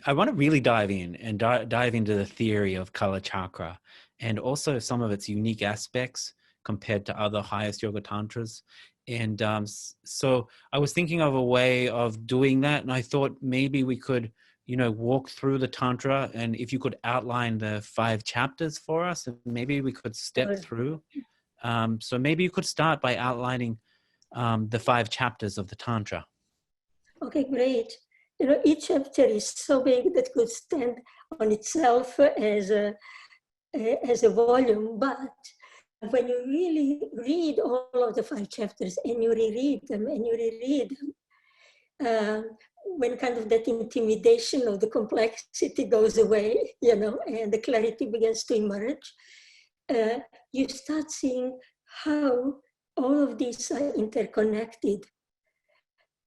I want to really dive in and dive into the theory of Kalachakra and also some of its unique aspects compared to other highest yoga tantras. And so I was thinking of a way of doing that, and I thought maybe we could, walk through the tantra, and if you could outline the 5 chapters for us, and maybe we could step through. So maybe you could start by outlining the 5 chapters of the tantra. Okay, great. Each chapter is so big that could stand on itself as a volume, but when you really read all of the 5 chapters and you reread them and you reread them, when kind of that intimidation of the complexity goes away, and the clarity begins to emerge, you start seeing how all of these are interconnected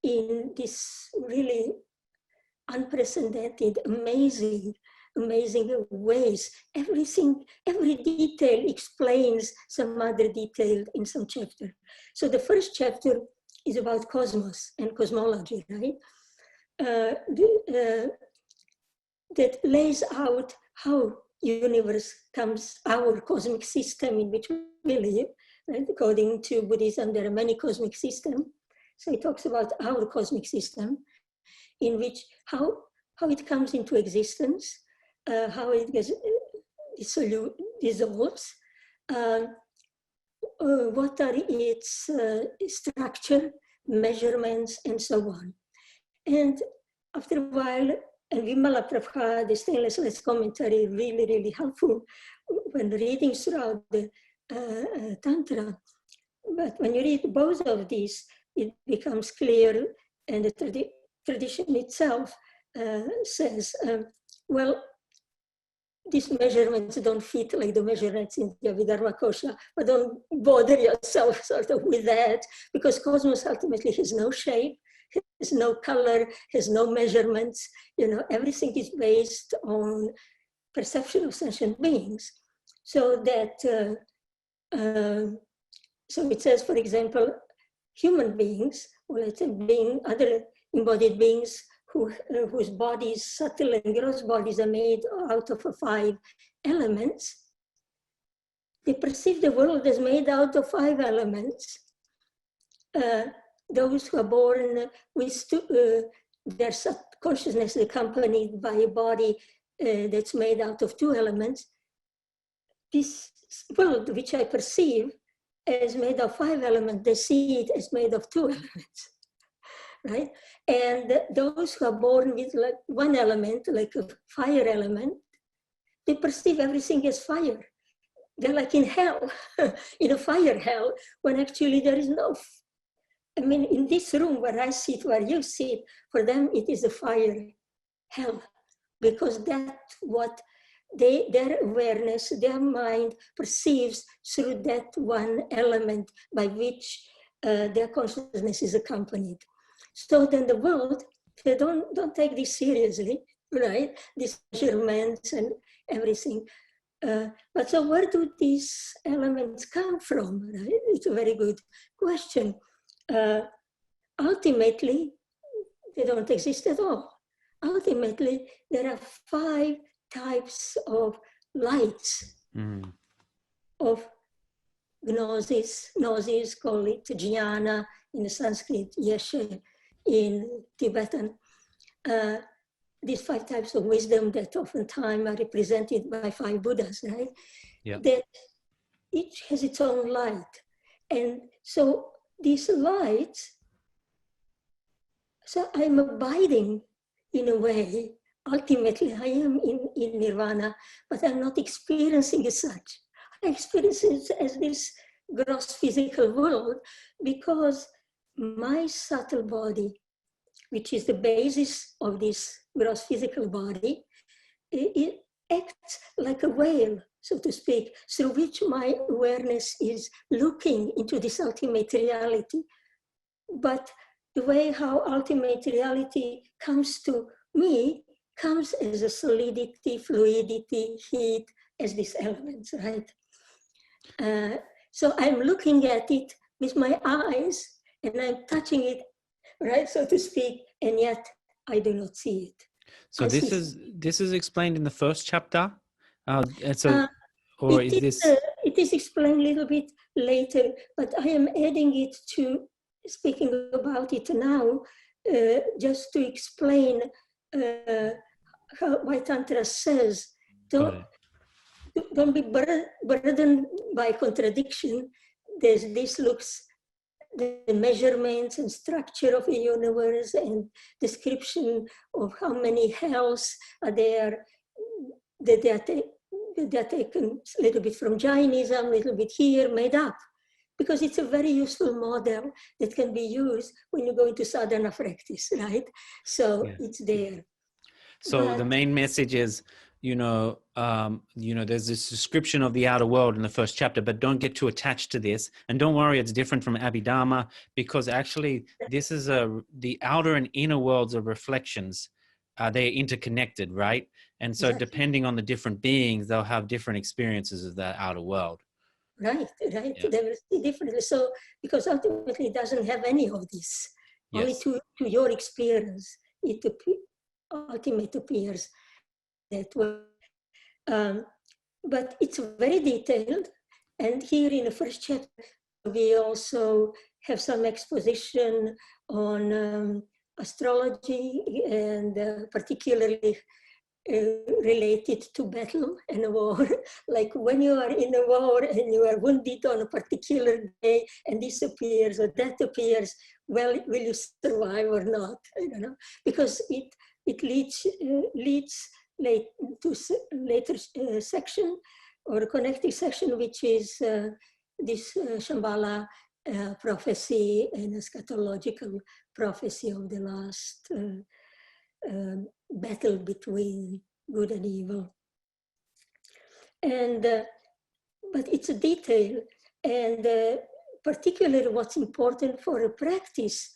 in this really unprecedented, amazing ways. Every detail explains some other detail in some chapter. So the first chapter is about cosmos and cosmology, right? That lays out how universe comes, our cosmic system in which we live, right? According to Buddhism, there are many cosmic systems. So it talks about our cosmic system, in which how it comes into existence, how it gets dissolves, what are its structure, measurements, and so on. And after a while, and Vimala Prabhupada, the stainless glass commentary, really, really helpful when reading throughout the Tantra. But when you read both of these, it becomes clear, and the tradition itself says, well, these measurements don't fit like the measurements in the Abhidharma Kosha, but don't bother yourself sort of with that, because cosmos ultimately has no shape, has no color, has no measurements. Everything is based on perception of sentient beings. So that, so it says, for example, human beings, or let's say other embodied beings whose bodies, subtle and gross bodies, are made out of 5 elements. They perceive the world as made out of 5 elements. Those who are born with their consciousness accompanied by a body that's made out of 2 elements. This world, which I perceive as made of 5 elements, they see it as made of 2 elements, right? And those who are born with like 1 element, like a fire element, they perceive everything as fire. They're like in hell, in a fire hell, when actually there is no, in this room where I sit, where you sit, for them it is a fire hell, because that's what their awareness, their mind perceives through that 1 element by which their consciousness is accompanied. So then the world, they don't take this seriously, right? These measurements and everything. But so where do these elements come from, right? It's a very good question. Ultimately, they don't exist at all. Ultimately, there are 5 types of lights of gnosis. Gnosis, call it jnana in Sanskrit, yeshe in Tibetan. These 5 types of wisdom that oftentimes are represented by 5 Buddhas, right? Yeah. That each has its own light. And so these lights, so I'm abiding in a way. Ultimately, I am in nirvana, but I'm not experiencing as such. I experience it as this gross physical world because my subtle body, which is the basis of this gross physical body, it acts like a veil, so to speak, through which my awareness is looking into this ultimate reality. But the way how ultimate reality comes to me comes as a solidity, fluidity, heat, as these elements, right? So I'm looking at it with my eyes and I'm touching it, right, so to speak, and yet I do not see it. So Yes, this is explained in the first chapter, and so, uh, or is this? it is explained a little bit later, but I am adding it to speaking about it now, just to explain why Tantra says, Got don't, it. don't be burdened by contradiction. This looks the measurements and structure of the universe and description of how many hells are there, that they are taken a little bit from Jainism, a little bit here, made up. Because it's a very useful model that can be used when you go into sadhana practice, right? So Yeah. it's there. So the But main message is, there's this description of the outer world in the first chapter, but don't get too attached to this. And don't worry, it's different from Abhidharma, because actually this is the outer and inner worlds of reflections. They're interconnected, right? And so exactly. depending on the different beings, they'll have different experiences of that outer world. Right. Yeah. They will see differently. So, because ultimately it doesn't have any of this, only Yes. to your experience, it ultimately appears that way. But it's very detailed. And here in the first chapter, we also have some exposition on astrology and particularly related to battle and war. Like when you are in a war and you are wounded on a particular day and this appears or that appears, well, will you survive or not? I don't know, because it leads late to later section or connecting section, which is this Shambhala prophecy and eschatological prophecy of the last battle between good and evil. And but it's a detail, and particularly what's important for a practice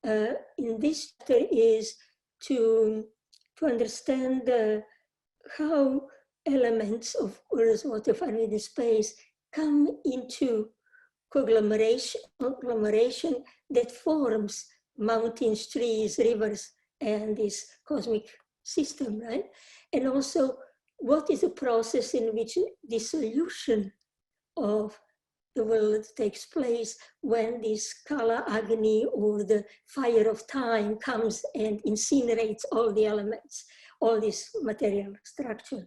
in this chapter is to understand how elements of earth, water, fire, and space come into conglomeration that forms mountains, trees, rivers, and this cosmic system, right? And also, what is the process in which the solution of the world takes place when this Kala Agni, or the fire of time, comes and incinerates all the elements, all this material structure.